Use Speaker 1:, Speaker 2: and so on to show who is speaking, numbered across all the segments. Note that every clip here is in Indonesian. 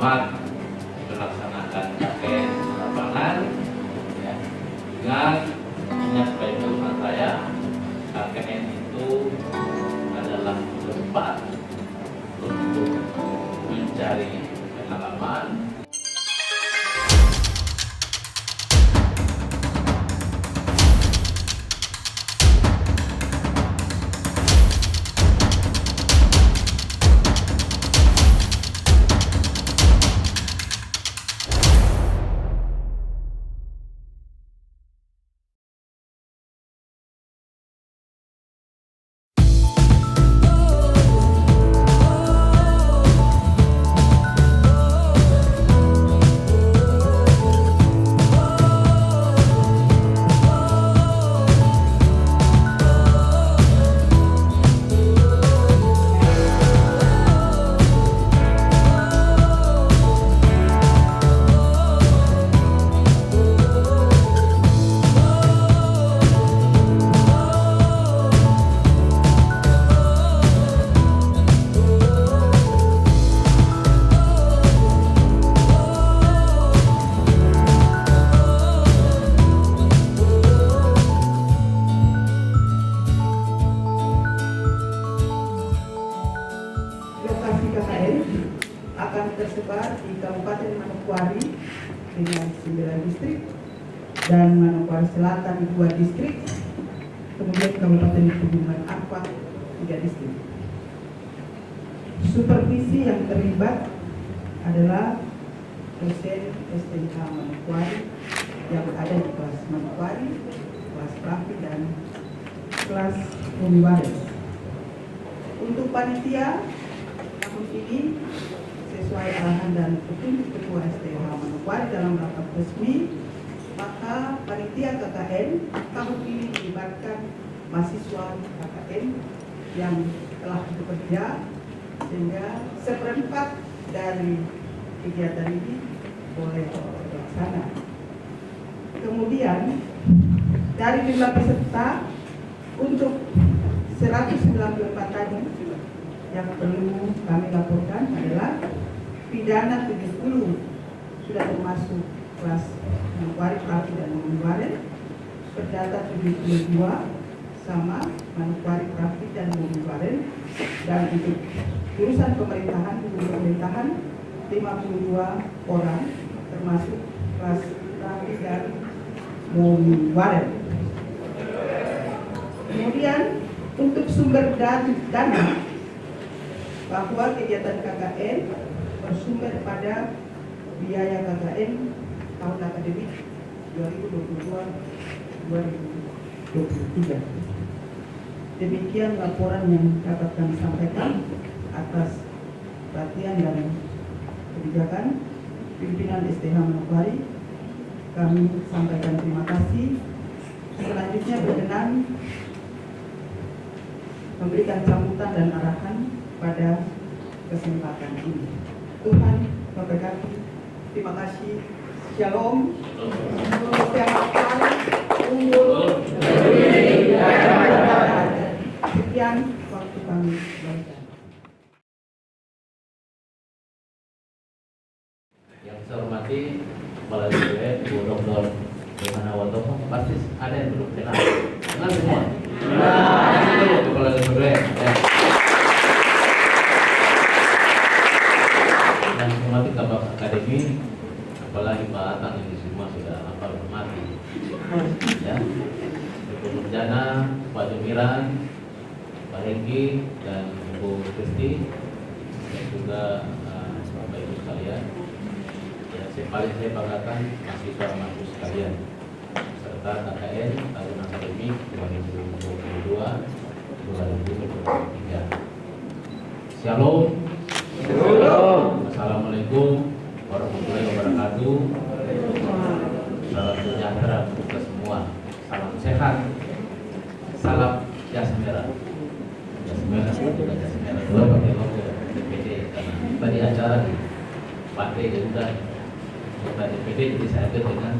Speaker 1: selamat melaksanakan KKN lapangan. Ya. Ingat sebagai pesan saya, KKN itu adalah tempat untuk mencari pengalaman.
Speaker 2: KKN akan tersebar di Kabupaten Manokwari dengan 9 distrik dan Manokwari Selatan 2 distrik, kemudian Kabupaten Pegunungan Arfak 3 distrik. Supervisi yang terlibat adalah dosen STIH Manokwari yang ada di kelas Manokwari, kelas Prafi dan kelas Uniwares. Untuk panitia tahun ini sesuai arahan dan petunjuk Ketua STIH Manokwari dalam rapat resmi, maka panitia KKN tahun ini melibatkan mahasiswa KKN yang telah bekerja sehingga 1/4 dari kegiatan ini boleh terlaksana. Kemudian dari jumlah peserta untuk 194 tadi yang perlu kami laporkan adalah pidana 70 sudah termasuk kelas Manokwari, Prafi dan Uniwares, perdata 72 sama Manokwari, Prafi dan Uniwares, dan untuk urusan pemerintahan 52 orang termasuk kelas Prafi dan Uniwares. Kemudian untuk sumber dana, bahwa kegiatan KKN bersumber pada biaya KKN tahun akademik 2022-2023. Demikian laporan yang dapat kami sampaikan atas perhatian dan kebijakan pimpinan STIH Manokwari. Kami sampaikan terima kasih. Selanjutnya berkenan memberikan sambutan dan arahan pada kesempatan ini. Tuhan memberkati. Terima kasih. Shalom. Sekian waktu kami berikan.
Speaker 1: Yang saya hormati Kepala BPN, Bu Dr. Yohana Watomo, pasti ada yang belum kenal. Kenal semua? Kenal. Kepala BPN. Yang hormati Kabak Akademi, apalagi Pak Atang ini semua sudah hafal hormati. Ya, Ibu Nurjana, Pak Jumiran, Pak Hengki dan Ibu Kristi, dan juga Bapak Ibu sekalian. Ya, paling saya banggakan mahasiswa sekalian serta KKN tahun akademik 2022-2023. Shalom. Assalamualaikum warahmatullahi wabarakatuh. Salam sejahtera untuk kita semua. Salam sehat. Salam jas merah. Jas merah juga jas merah. Dua pakai logo DPD karena tadi acara di Pantai juga kota DPD, jadi saya ambil dengan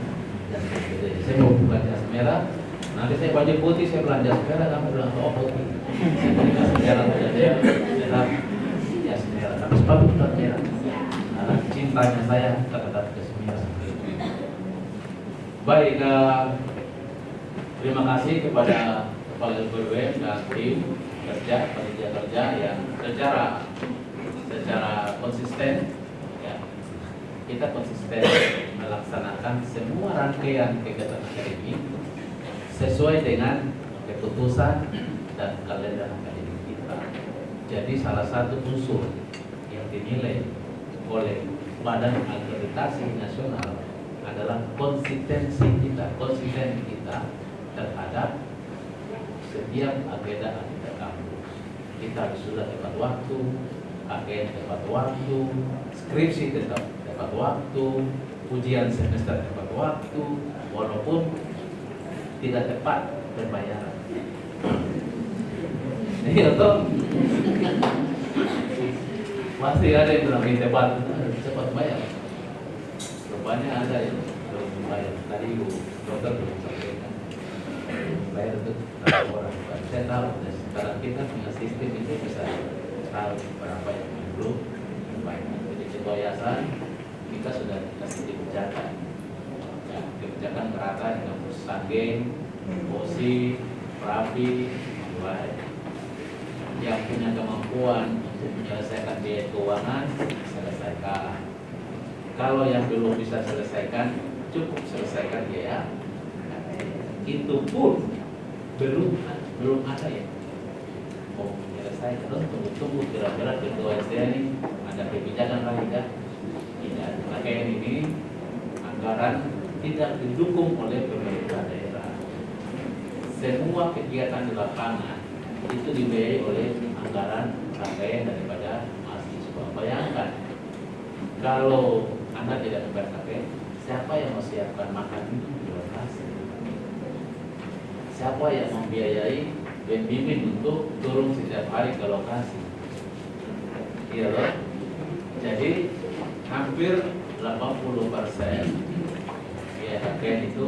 Speaker 1: jas DPD. Saya mau buka jas merah. Nanti saya baju putih, saya belanja jas merah, kamu bilang oh putih. Saya beli jas merah saja, merah jas merah. Tapi sepatu merah. Anak cinta tanya saya kata-kata resminya seperti itu. Baik, terima kasih kepada Kepala BPWM dan tim panitia kerja yang secara konsisten, ya, kita konsisten melaksanakan semua rangkaian kegiatan akademik sesuai dengan keputusan dan kalender akademik kita. Jadi salah satu unsur yang dinilai oleh Badan Akreditasi Nasional adalah konsisten kita terhadap setiap agenda kampus. Kita sudah tepat waktu, AKN tepat waktu, skripsi tepat waktu, ujian semester tepat waktu, walaupun tidak tepat pembayaran. Iya toh? Pasti ada yang bilang ini cepat bayar. Rupanya ada yang belum bayar. Tadi Ibu Dokter belum sampaikan. Bayar itu orang. Saya tahu. Sekarang kita punya sistem itu bisa tahu berapa yang belum bayar. Jadi ketua yayasan kita sudah dikasih kebijakan. Ya, kebijakan merata dengan Pusage, Posi, Prapi, mulai. Yang punya kemampuan untuk menyelesaikan biaya keuangan, selesaikan. Kalau yang belum bisa selesaikan, cukup selesaikan biaya. Itu pun belum ada ya mau menyelesaikan. Terus tunggu kira-kira ketua SD ini ada kebijakan lagi kan? Tidak. Makanya ini anggaran tidak didukung oleh pemerintah daerah. Semua kegiatan di lapangan itu dibiayai oleh anggaran rangkaian daripada mahasiswa. Bayangkan kalau Anda tidak membayar KPN, siapa yang mau siapkan makan di lokasi? Siapa yang membiayai pembimbing untuk turun setiap hari ke lokasi? Iya loh. Jadi hampir 80% biaya KPN itu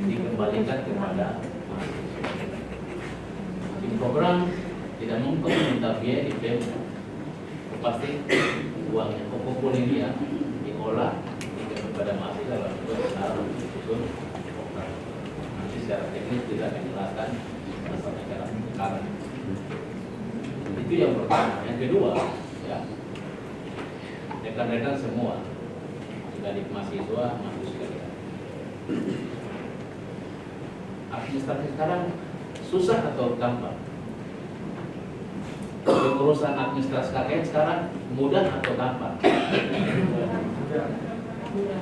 Speaker 1: dikembalikan kepada mahasiswa. Program tidak mungkin minta biaya di BEM, pasti uangnya kumpul ini ya diolah kepada mahasiswa lalu taruh susun nanti secara teknis tidak menjelaskan masalah negara sekarang. Itu yang pertama. Yang kedua, ya rekan-rekan semua dari mahasiswa masuk sekalian. Administrasi sekarang susah atau gampang? Urusan administrasi KKN sekarang mudah atau gampang?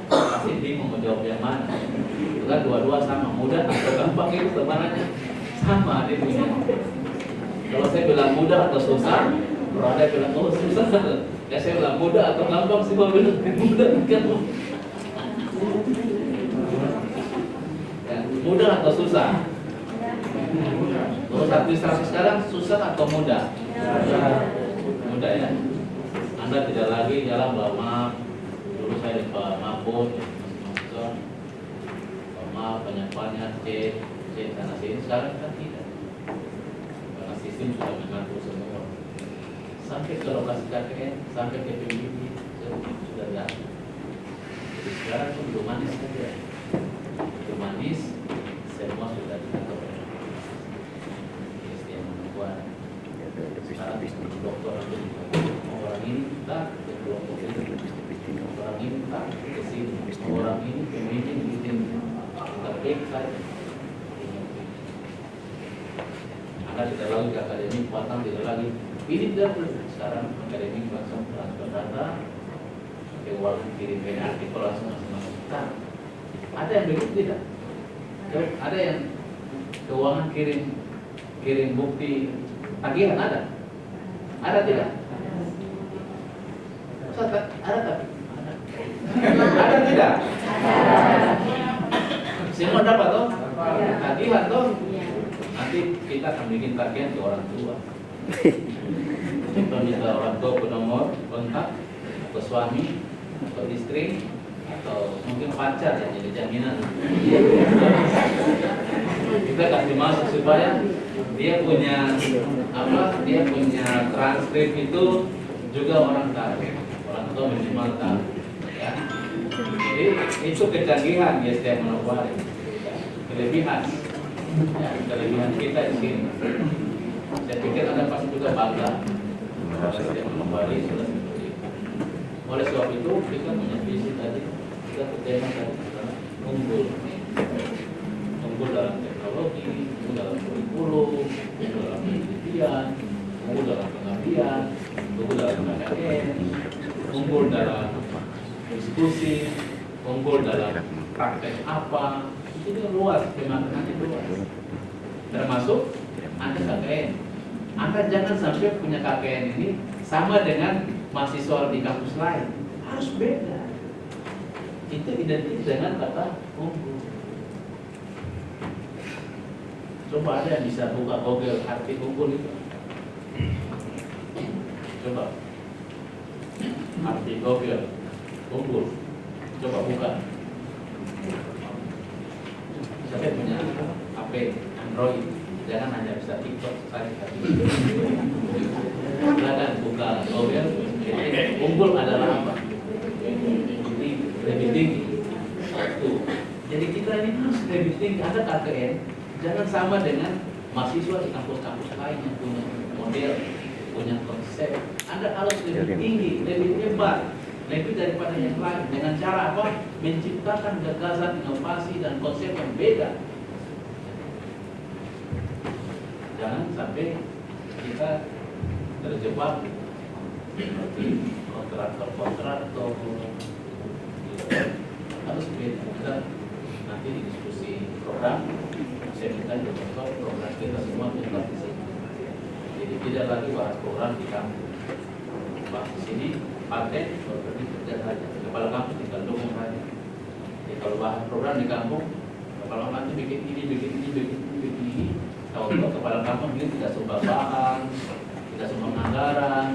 Speaker 1: Pasti bingung mau jawab yang mana. Itu kan dua-dua sama, mudah atau gampang itu temanannya sama dia punya. Kalau saya bilang mudah atau susah, kalau ada yang bilang oh susah, ya saya bilang mudah atau gampang sih mau bilang mudah kan? Ya, mudah atau susah? Urus administrasi sekarang susah atau mudah? Mudah ya. Anda tidak lagi jalan bawa maaf. Dulu saya di Pak Mabut, maaf banyak cek sana sini. Sekarang kan tidak. Karena sistem sudah mengatur semua. Sampai ke lokasi KKN, sampai ke PBB sudah ada. Jadi sekarang itu belum manis saja. Belum manis, semua sudah diatur. Sekarang dokter orang ini tak ke kelompok ini, orang ini tak ke sini, orang ini pemimpin bikin terbaik saja. Anda tidak lagi ke akademik, batang tidak lagi. Ini tidak boleh. Sekarang akademik langsung transfer data, keuangan kirim artikel langsung masing-masing. Nah, ada yang begitu tidak? Ada yang keuangan kirim bukti tagihan ada? Ada tidak? Ada tapi? Ada tidak? Semua dapat toh? Tagihan toh? Nanti kita akan bikin tagihan ke orang tua. Kita minta orang tua ke nomor kontak atau suami atau istri atau mungkin pacar ya jadi jaminan. Kita kasih masuk supaya dia punya dia punya transkrip itu juga orang tahu, orang tua minimal tahu, ya Jadi itu kecanggihan ya setiap Manokwari, kelebihan, ya, kelebihan kita di sini. Saya pikir Anda pasti juga bangga bahwa setiap Manokwari sudah seperti itu. Oleh sebab itu kita punya visi tadi, kita bertema tadi unggul, unggul dalam teknologi, unggul dalam kurikulum, unggul dalam penelitian, unggul dalam pengabdian, unggul dalam KKN, unggul dalam diskusi, unggul dalam praktek apa, itu luas, pemaknaannya luas. Termasuk Anda KKN. Anda jangan sampai punya KKN ini sama dengan mahasiswa di kampus lain, harus beda. Itu identik dengan kata unggul. Coba ada yang bisa buka Google arti unggul itu. Coba arti Google unggul. Coba buka. Saya punya HP Android, jangan hanya bisa TikTok saja. Silakan buka Google. Unggul adalah apa? Lebih tinggi. Tuh. Jadi kita ini harus lebih tinggi. Ada KKN, jangan sama dengan mahasiswa di kampus-kampus lain yang punya model, punya konsep. Anda harus lebih tinggi, lebih hebat, lebih daripada yang lain. Dengan cara apa? Menciptakan gagasan, inovasi, dan konsep yang beda. Jangan sampai kita terjebak seperti kontraktor. Harus beda. Kita nanti di diskusi program, saya minta contoh program kita semua tuntas di sini. Jadi tidak lagi bahas program di kampus. Bahas di sini paten seperti kerja saja. Kepala kampus tinggal dukung saja. Jadi kalau bahas program di kampung, kepala kampus bikin ini. Kalau kepala kampung ini tidak sumbang bahan, tidak sumbang anggaran,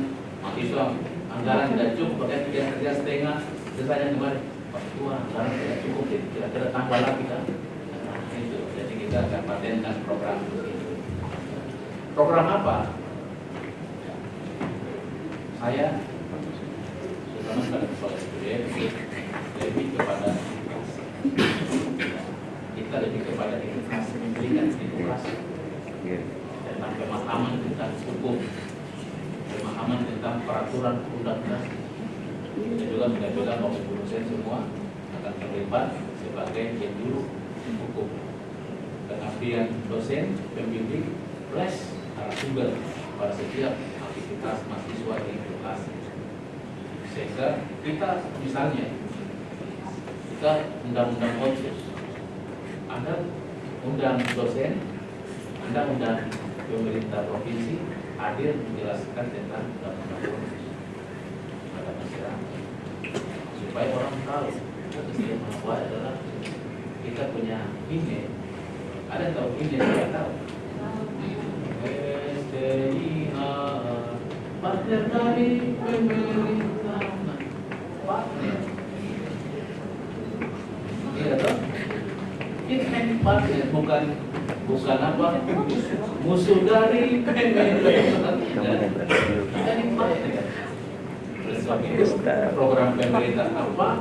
Speaker 1: mahasiswa anggaran tidak cukup, pakai kerja setengah, selesai kemarin. Pak Tua, anggaran tidak cukup, kira-kira tambah lagi kan? Nah, itu. Jadi kita akan patenkan program itu. Program apa? Saya terutama pada kepala SPDM lebih kepada kita lebih kepada edukasi, memberikan edukasi tentang pemahaman tentang hukum, pemahaman tentang peraturan undang-undang. Kita juga bilang bahwa dosen semua akan terlibat sebagai penjuru hukum. Pengabdian dosen, pembimbing, plus narasumber pada setiap aktivitas mahasiswa di kelas. Sehingga kita misalnya kita undang-undang otsus, Anda undang dosen, Anda undang pemerintah provinsi hadir menjelaskan tentang undang-undang otsus pada masyarakat, supaya orang tahu setiap Manokwari adalah kita punya email. Ada yang tahu email? Saya tahu. STIA partner dari pemerintah, partner. Iya toh? Kita kan partner, bukan apa? Musuh dari pemerintah. Kita ini partner. Sebab itu program pemerintah apa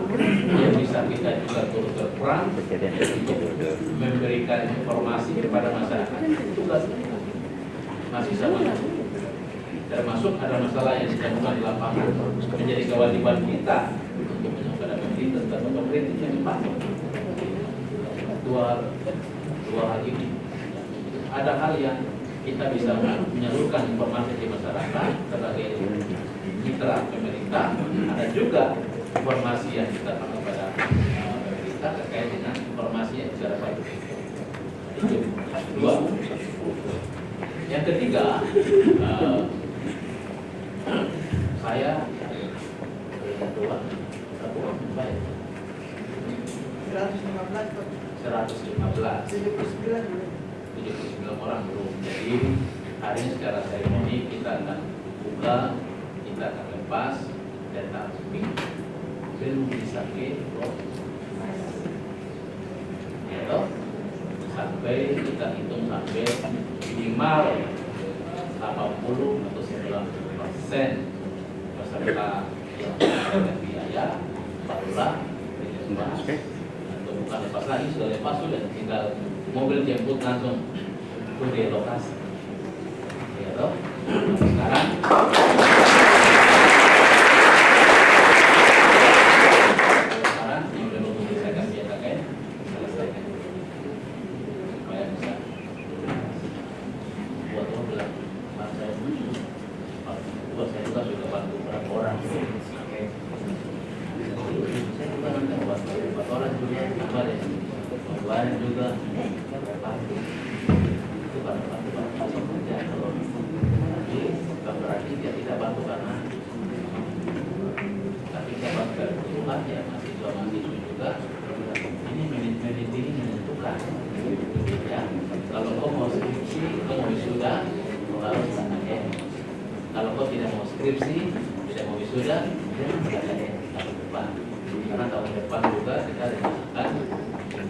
Speaker 1: yang bisa kita juga turut berperan untuk memberikan informasi kepada masyarakat. Tugas kita masih sama. Termasuk ada masalah yang ditemukan di lapangan menjadi kewajiban kita untuk menyampaikan pemerintah tentang pemerintah yang dipatuhi. Dua hal ini. Ada hal yang kita bisa menyalurkan informasi di masyarakat sebagai mitra pemerintah. Ada juga informasi yang kita pakai pada pemerintah terkait dengan informasi yang bisa dapat. Itu dua. Yang ketiga, saya ketua 115 orang belum. Jadi hari ini secara seremoni kita akan buka, kita akan lepas data resmi belum bisa ke ya, sampai kita hitung sampai minimal 80 atau 90% peserta yang ada biaya barulah lepas. Atau bukan lepas lagi, sudah lepas sudah, tinggal mobil jemput langsung itu di lokasi. Ya toh. Sekarang yang belum menyelesaikan dia KKN selesaikan supaya bisa buat mobil. Saya juga sudah bantu berapa orang. Saya juga nanti buat orang juga kemarin juga bantu. Itu bantu kerja. Tapi bukan berarti dia tidak bantu karena tapi dia bantu dari Tuhan ya mahasiswa juga. Ini manajemen ini menentukan. Ya, kalau kau mau skripsi, kau mau wisuda, harus KKN. Kalau kau tidak mau skripsi, tidak mau wisuda, jangan KKN tahun depan. Karena tahun depan juga kita rencanakan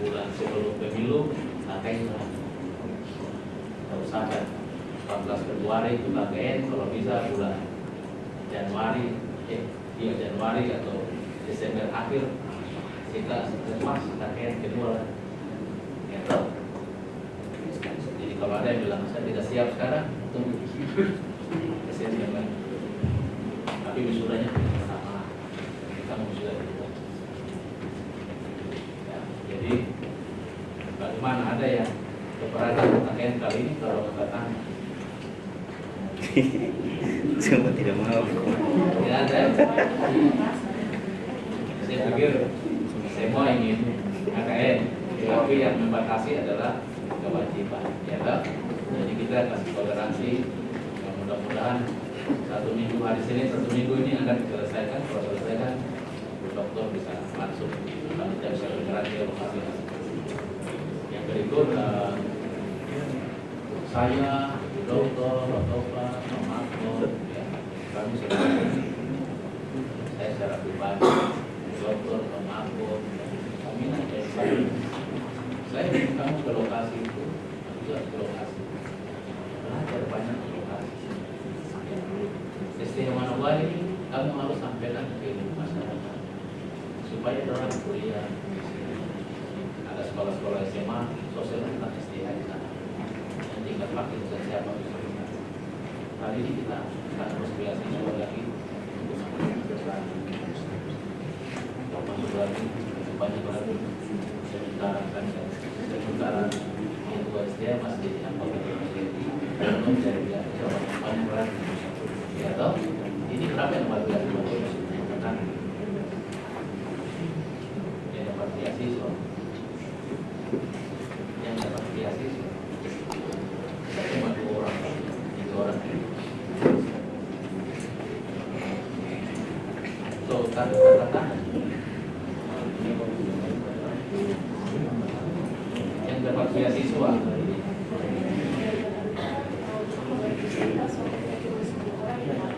Speaker 1: bulan sebelum pemilu KKN. Kita usahakan 14 Februari itu KKN, kalau bisa bulan Januari atau Desember akhir kita lepas KKN kedua. Gitu. Jadi kalau ada yang bilang saya tidak siap sekarang, tunggu. Tapi wisudanya sama, kita mau wisuda juga. Ya, jadi bagaimana ada yang keberatan KKN kali ini kalau datang?
Speaker 3: Semua tidak mau.
Speaker 1: Tidak ada. Saya pikir semua ingin KKN, tapi yang membatasi adalah kewajiban. Ya kan? Jadi kita kasih toleransi. Mudah-mudahan 1 minggu hari Senin, 1 minggu ini akan diselesaikan. Kalau selesaikan, dokter bisa masuk. Kami tidak bisa bergerak di lokasi. Yang berikut saya, dokter, ya, kami sudah saya secara pribadi, dokter, kami saya ingin kamu ke lokasi itu, juga ke lokasi. Belajar banyak ke lokasi. Istimewa Manokwari ini kamu harus sampaikan ke masyarakat supaya orang kuliah. Ada sekolah-sekolah SMA, sosial tentang SDA di sana. Dan tingkat vaksin dan siapa bisa. Kali ini kita harus beasiswa lagi untuk masuk lagi banyak lagi sementara itu SDA masih apa belum jadi banyak lagi. Ya toh, ini kenapa yang 14 karena yang dapat beasiswa, saya cuma 2 orang, 3 orang. So kata-kata yang dapat beasiswa.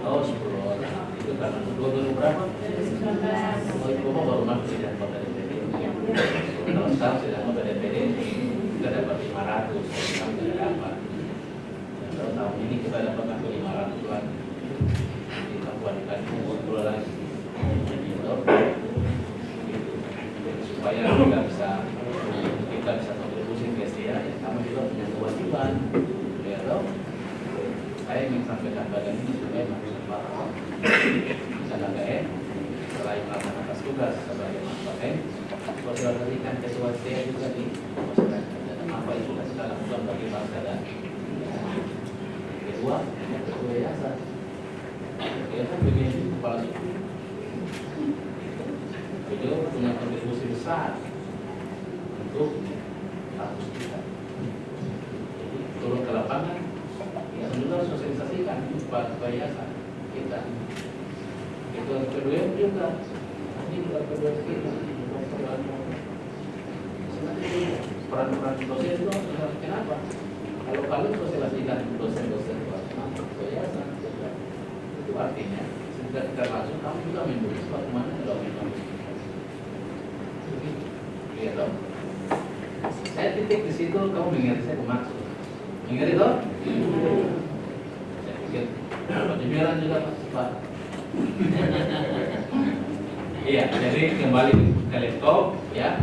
Speaker 1: Oh, 10 orang. Itu karena 20 berapa? Oh, itu baru masuk di kota DPD. Kalau sekarang sudah kota DPD, kita dapat 500, sekarang tidak dapat. Kalau tahun ini kita dapat aku 500 lagi. Di Kabupaten Bogor 10 lagi. Supaya kita bisa kontribusi ke SDA, ya kami juga punya kewajiban. Ya toh, saya ingin sampaikan bagian ini supaya masyarakat bisa KKN selain melaksanakan tugas sebagai KKN, sosialisasikan ketua SDA juga di masyarakat dan apa yang sudah kita lakukan bagi bangsa dan kedua, ketua yayasan. Yayasan begini kepala suku. Beliau punya kontribusi besar untuk status kita. Jadi turun ke lapangan, ya juga sosialisasikan kepada yayasan kita. Itu kedua juga, ini juga kedua kita. Peran-peran dosen itu kenapa? Kalau kalian sosialisasikan dosen-dosen ke yayasan, itu artinya secara langsung kamu juga menulis bagaimana dalam iya dong. Saya titik di situ, kamu mengerti saya maksud. Mengerti dong? Saya pikir penjelasan juga Pak. Iya, jadi kembali ke laptop ya.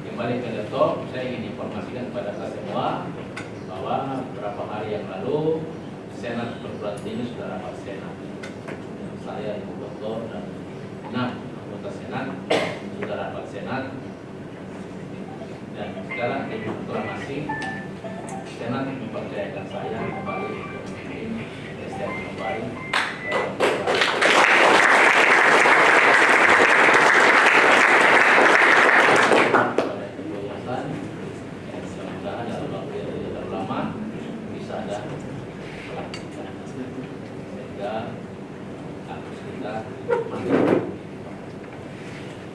Speaker 1: Kembali ke laptop, saya ingin informasikan kepada kita semua bahwa beberapa hari yang lalu Senat Perguruan Tinggi sudah rapat Senat. Saya, Ibu Doktor dan 6 anggota Senat sudah rapat Senat. Dan sekarang di proklamasi Senat mempercayakan saya kembali untuk memimpin STM kembali.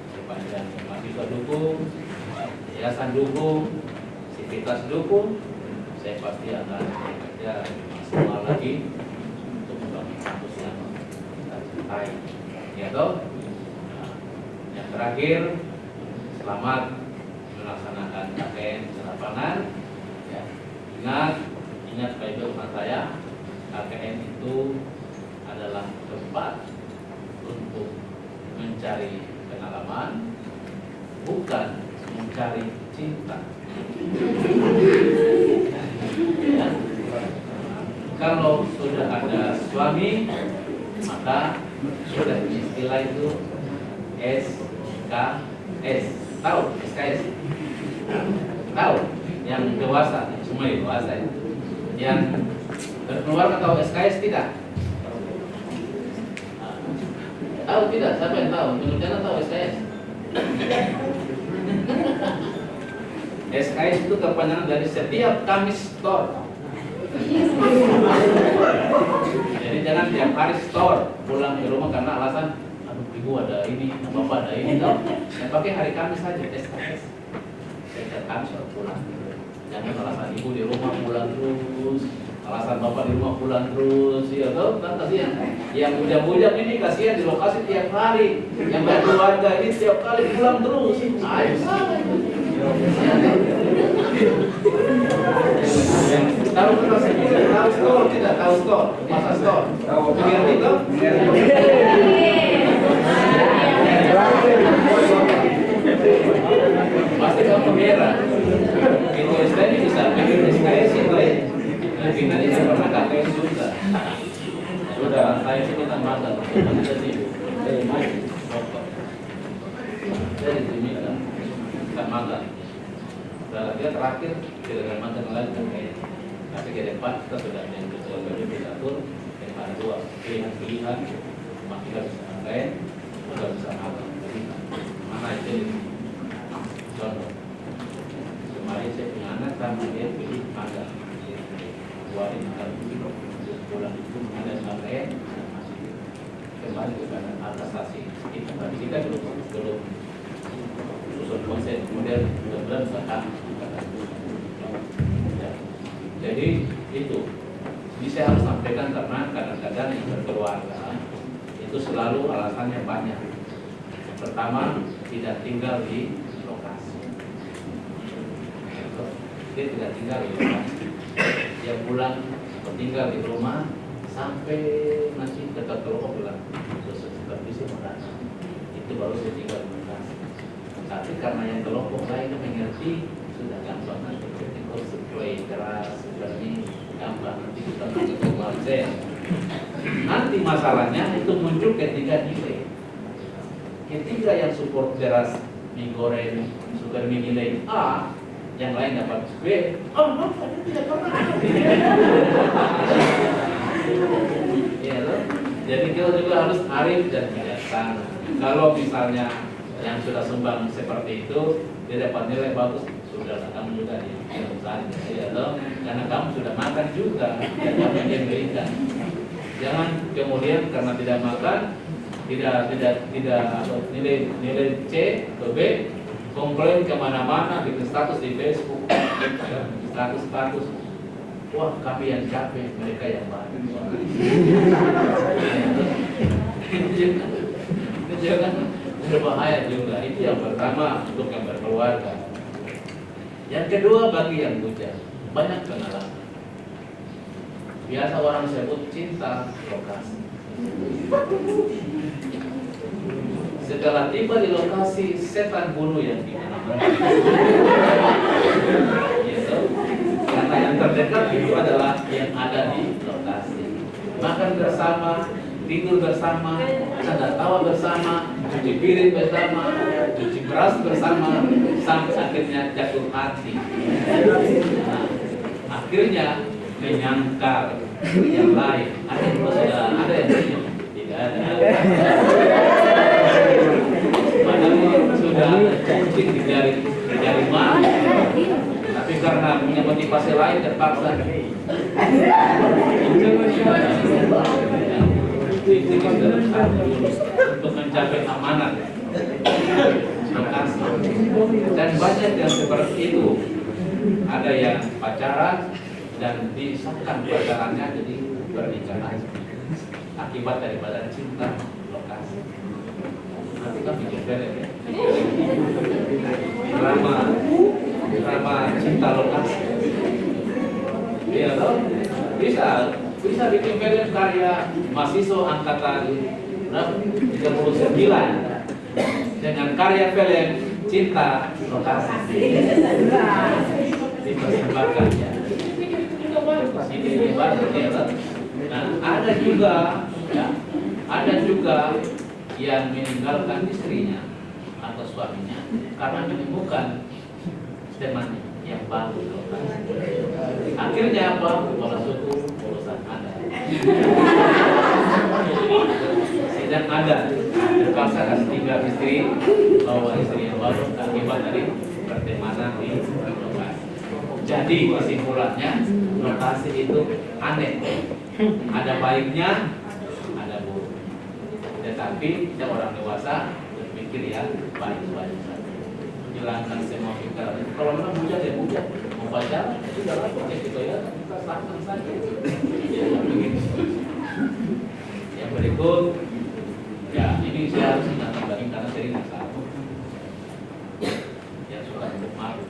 Speaker 1: Sepanjang mahasiswa dukung, yayasan dukung, sivitas dukung, saya pasti akan bekerja maksimal lagi untuk membangun kampus yang kita cintai. Ya toh. Nah, yang terakhir, selamat melaksanakan KKN di lapangan. Ya. Ingat baik-baik saya, KKN itu adalah tempat untuk mencari pengalaman, bukan mencari cinta. Ya. Kalau sudah ada suami, maka sudah istilah itu SKS. Tahu SKS? Tahu? Yang dewasa, semua dewasa itu. Yang berkeluarga tahu SKS tidak? Tahu tidak? Siapa yang tahu? Jangan tahu SKS. SKS itu kepanjangan dari setiap Kamis store. Jadi jangan tiap hari store, pulang ke rumah karena alasan aduh ibu ada ini, bapak ada ini, toh. Yang pakai hari Kamis saja SKS. Setiap Kamis pulang. Jangan alasan ibu di rumah pulang terus, alasan bapak di rumah pulang terus, ya toh, kan kasihan. Yang bujang-bujang ini kasihan di lokasi tiap hari, yang berkeluarga ini tiap kali pulang terus. Ayo sama itu. Tahu terus tahu store tidak tahu store, masa store. Tahu biar itu. Pasti kamu merah. Itu STM bisa bikin SKS itu ya. Kita tidak pernah KKN juga. Sudah saya sih kita makan. Kita sih. Jadi ini kita makan. Dia terakhir tidak makan lagi KKN. Tapi ke depan kita sudah diatur dengan ada dua pilihan. Kita bisa KKN, kita bisa makan. Mana itu? Contoh. Kemarin saya punya anak sama dia pilih magang. Buarin magang pulang itu ada KKN kembali kepada atasasi kita. Berarti kita belum susun konsep model benar-benar saham. Ya. Jadi itu bisa harus sampaikan karena kadang-kadang yang berkeluarga itu selalu alasannya banyak. Pertama, tidak tinggal di lokasi. Dia tidak tinggal di lokasi. Dia pulang atau tinggal di rumah sampai nanti dekat ke rumah pulang. Terus supervisi mau itu baru saya tinggal di lokasi. Tapi karena yang kelompok lain mengerti sudah gampang nanti ketika supply keras seperti gampang nanti kita masuk ke margin. Nanti masalahnya itu muncul ketika nilai. Ketika yang support beras mie goreng suka nilai A, yang lain dapat B. Oh, tidak pernah. Ya, loh. Jadi kita juga harus arif dan bijaksana. Kalau misalnya yang sudah sumbang seperti itu, dia dapat nilai bagus, sudah kamu juga diam saja, ya loh. Karena kamu sudah makan juga, dan kamu yang berikan. Jangan kemudian karena tidak makan, tidak nilai C atau B, komplain kemana-mana, bikin status di Facebook, status. Wah, kami yang capek, mereka yang banyak. Itu jangan berbahaya juga. Itu yang pertama untuk yang berkeluarga. Yang kedua bagi yang bujang, banyak pengalaman. Biasa orang sebut cinta lokasi. Setelah tiba di lokasi, setan bunuh yang di mana-mana. Gitu. Karena yang terdekat itu adalah yang ada di lokasi. Makan bersama, tidur bersama, canda tawa bersama, cuci piring bersama, cuci beras bersama, sampai akhirnya jatuh hati. Nah, akhirnya menyangkal yang lain. Ada yang sudah ada yang senyum? Tidak ada. Padahal sudah kucing di jari mana, tapi karena punya motivasi lain terpaksa. Untuk mencapai amanat lokasi. Dan banyak yang seperti itu. Ada yang pacaran dan disahkan pacarannya jadi pernikahan akibat daripada cinta lokasi. Nanti kan bikin film ya, drama cinta lokasi. Iya loh, bisa bikin film karya mahasiswa angkatan 39 dengan karya film cinta lokasi. Dipersembahkan ya. Ini bagus ya. Nah, ada juga yang meninggalkan istrinya atau suaminya karena menemukan temannya yang baru. Akhirnya apa? Kepala suku urusan ada. Sedang ada terpaksa kasih tinggal istri, bawa istri yang baru akibat dari pertemanan di lokasi. Jadi kesimpulannya lokasi itu aneh. Ada baiknya, ada buruk. Tetapi kita orang dewasa berpikir ya baik-baik saja. Hilangkan semua pikiran. Kalau memang bujat ya bujat, mau pacaran itu jalan kok gitu ya, kita sahkan saja. Ya begitu. Yang berikut, ya ini saya harus ingatkan lagi karena sering masalah. Yang suka untuk malu.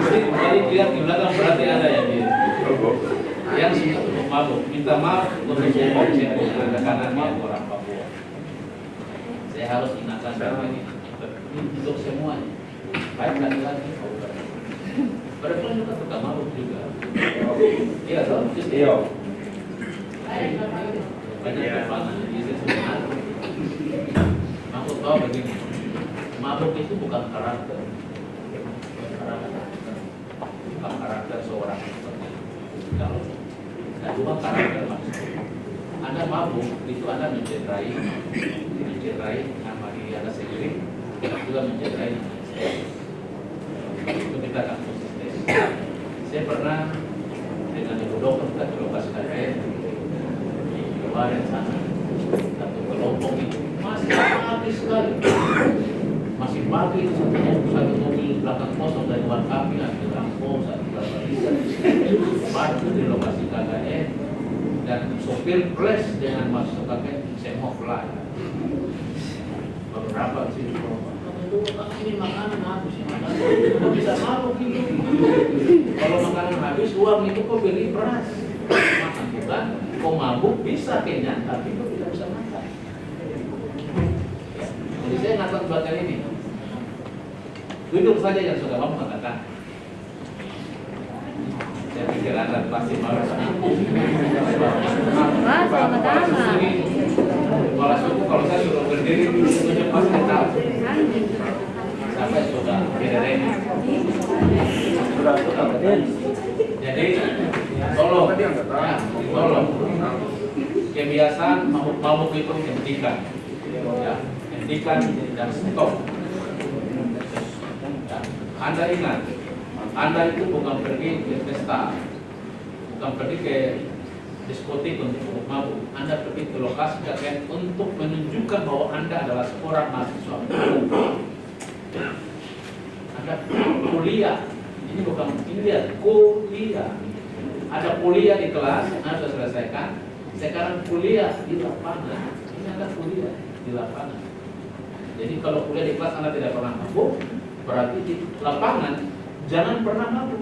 Speaker 1: Jadi lihat di belakang berarti ada yang dia. Yang suka untuk mabuk, minta maaf untuk saya ada kanannya orang Papua. Saya harus ingatkan ini untuk semuanya. Baik laki-laki maupun perempuan juga suka mabuk juga. Iya toh? Iya. Banyak kepangan di sesuatu. Mabuk tahu begini. Mabuk itu bukan karakter. Bukan karakter seorang seperti kalau dan dua karakter maksudnya. Anda mabuk itu Anda mencederai nama diri Anda sendiri, juga mencederai nama sendiri. Itu kita akan konsisten. Saya pernah dengan ibu dokter kita ke lokasi KKN di luar sana, satu kelompok itu masih pagi sekali, masih pagi satu mobil belakang kosong dari luar kami ada lampu satu barisan batu di lokasi KKN dan sopir flash dengan masuk KKN semua fly. Beberapa sih ini makanan habis ya makanan bisa mabuk gitu. Kalau makanan habis uang itu kok beli beras makan bukan kok mabuk bisa kenyang tapi kok tidak bisa makan ya. Jadi saya ngatur bagian ini duduk saja yang sudah mau mengatakan saya pikir Anda pasti malu kepala suku kalau saya suruh berdiri itu pasti tahu sampai sudah kira-kira jadi tolong kebiasaan mabuk itu hentikan ya, hentikan dan stop ya. Anda ingat Anda itu bukan pergi ke pesta bukan pergi ke diskotik untuk mabuk. Anda pergi ke lokasi KKN untuk menunjukkan bahwa Anda adalah seorang mahasiswa. Anda kuliah. Ini bukan kuliah. Ada kuliah di kelas, Anda sudah selesaikan. Sekarang kuliah di lapangan. Ini Anda kuliah di lapangan. Jadi kalau kuliah di kelas Anda tidak pernah mabuk, berarti di lapangan jangan pernah mabuk.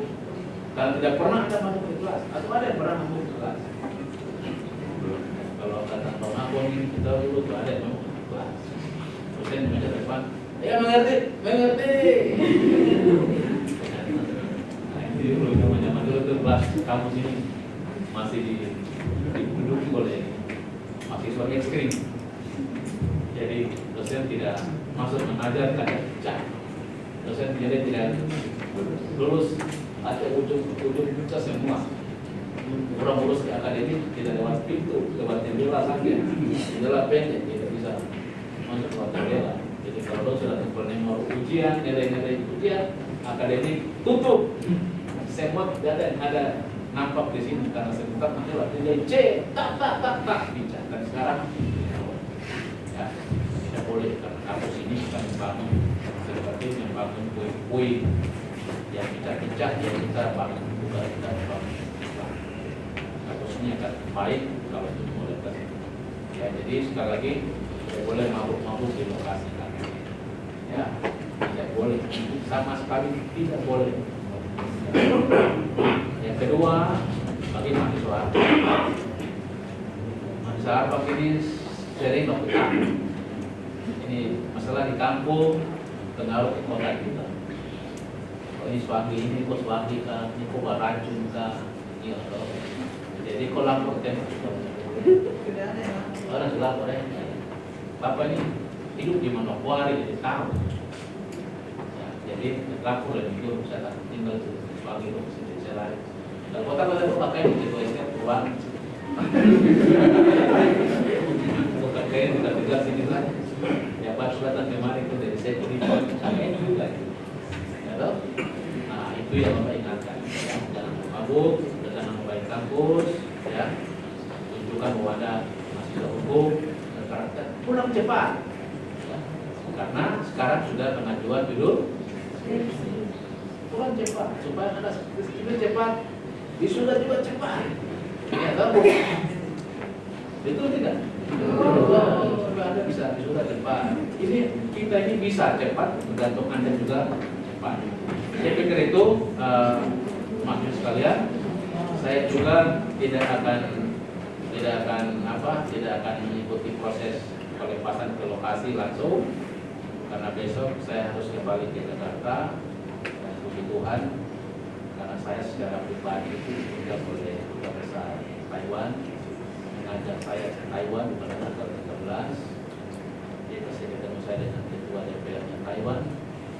Speaker 1: Kalau tidak pernah Anda mabuk di kelas, atau ada yang pernah mabuk di kelas, Kalau aku ini kita dulu tuh ada yang mau kelas. Dosen meja depan, ya mengerti. Nah itu dulu zaman dulu tuh kelas kampus ini masih diduduki oleh mahasiswa ekstrim. Jadi dosen tidak masuk mengajar tidak pecah. Dosen jadi tidak lulus ada ujung pecah semua. Orang lulus di akademik tidak lewat pintu, lewat jendela saja. Jendela pendek tidak bisa masuk lewat jendela. Jadi kalau sudah terpenuhi ujian, nilai-nilai ujian, akademik tutup. Semua tidak ada yang ada nampak di sini karena sebentar nanti nilai C, tak bicara. Dan sekarang ya tidak boleh karena kampus ini kita membangun seperti membangun kue-kue yang kita kita bangun juga kita bangun. Kampus ini akan baik kalau itu mulai ke situ. Ya jadi sekali lagi tidak boleh mabuk-mabuk di lokasi kami. Ya tidak boleh sama sekali tidak boleh. Yang kedua bagi mahasiswa Arfak ini sering melakukan ini masalah di kampung pengaruh ke kota kita. Oh, ini swagi ini kok swagi kah, ini kok racun kah, iya toh. Jadi kok lapor ke orang lapor ya. Bapak ini hidup di Manokwari jadi tahu. Ya, jadi lapor dan itu saya tinggal di swagi itu saya lari. Kalau kota pakai itu uang. Bukan kayak tidak jelas ini lah. Ya baru datang kemarin itu dari saya ini juga. Ya toh? Nah itu yang Bapak ingatkan. Ya, jangan mabuk, jangan membaik kampus, ya. Tunjukkan bahwa Anda mahasiswa hukum berkarakter. Pulang cepat. Ya. Karena sekarang sudah pengajuan judul. Pulang cepat supaya Anda cepat. Wisuda juga cepat. Ya tahu. Betul tidak? Supaya Anda bisa wisuda cepat. Ini kita ini bisa cepat, tergantung Anda juga cepat. Saya pikir itu maksud sekalian. Saya juga tidak akan mengikuti proses pelepasan ke lokasi langsung karena besok saya harus kembali ke Jakarta dan puji Tuhan karena saya secara pribadi itu diundang oleh Duta Besar Taiwan mengajak saya ke Taiwan pada tanggal 13. Dia kasih ketemu saya dengan Ketua DPR-nya Taiwan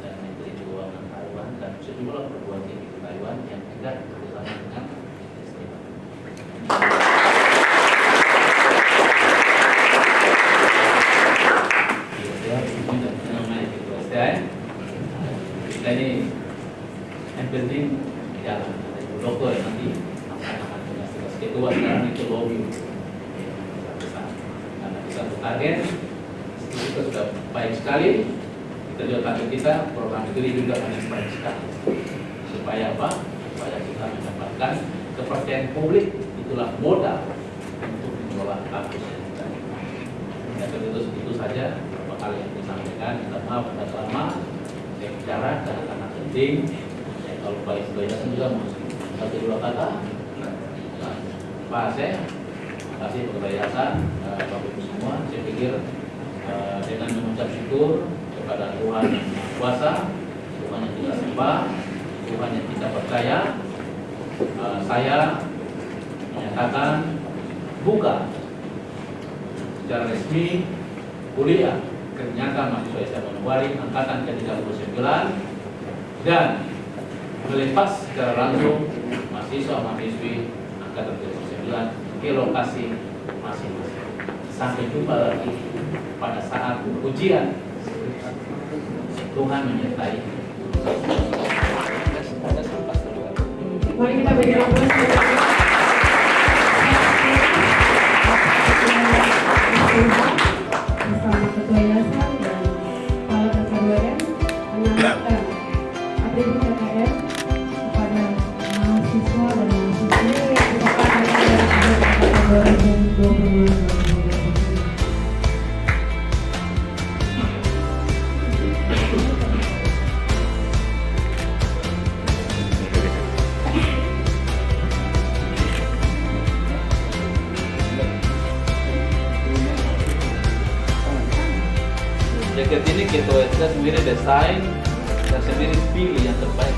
Speaker 1: dan Menteri Keuangan Taiwan dan sejumlah perguruan tinggi di Taiwan yang tidak bersama dengan istimewa. Kita ini yang penting jalan. Dokter nanti akan tugas ketua sekarang itu lobby karena kita target itu sudah baik sekali. Kita juga target kita program studi juga yang baik sekali. Supaya apa? Supaya kita mendapatkan kepercayaan publik itulah modal untuk mengelola kampus kita. Ya itu saja beberapa hal yang disampaikan. Minta maaf sudah lama saya bicara karena penting. Ya, kalau baik belajar juga satu dua kata. Pak saya terima kasih kepada yayasan Bapak Ibu semua. Saya pikir dengan mengucap syukur kepada Tuhan yang Maha Kuasa, Tuhan yang kita sembah, Tuhan yang kita percaya, saya menyatakan buka secara resmi kuliah kegiatan mahasiswa SMA Manokwari angkatan ke-39 dan melepas secara langsung mahasiswa-mahasiswi angkatan ke-39 ke lokasi masing-masing. Sampai jumpa lagi pada saat ujian. Tuhan menyertai.
Speaker 4: Mari kita beri aplaus bersama Ketua Yayasan dan Kepala KKBM menyampaikan atribut KKM kepada mahasiswa dan mahasiswi peserta KKM 2022.
Speaker 1: jaket ini kita sendiri desain dan sendiri pilih yang terbaik.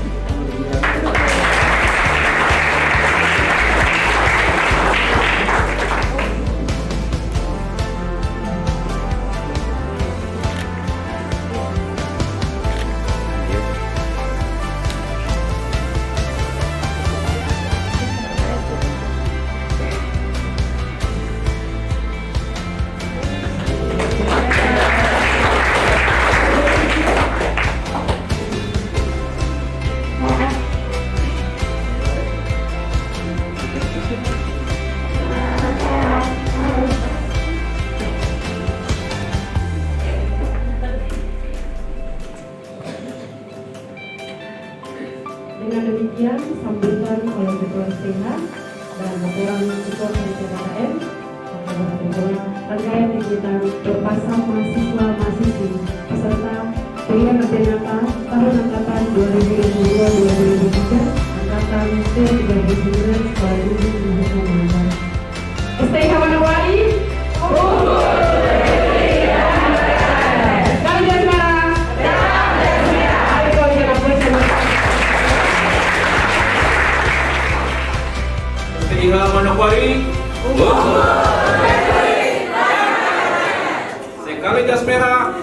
Speaker 4: Dengan demikian, sambutan oleh Ketua STH dan laporan Ketua Panitia KKN rangkaian kegiatan berpasang mahasiswa-mahasiswi peserta pilihan Renata tahun angkatan 2022-2023 angkatan C39 Sekolah Tinggi Mahasiswa Makassar. STH Manowari
Speaker 5: Iha Manokwari, Sekali jas merah.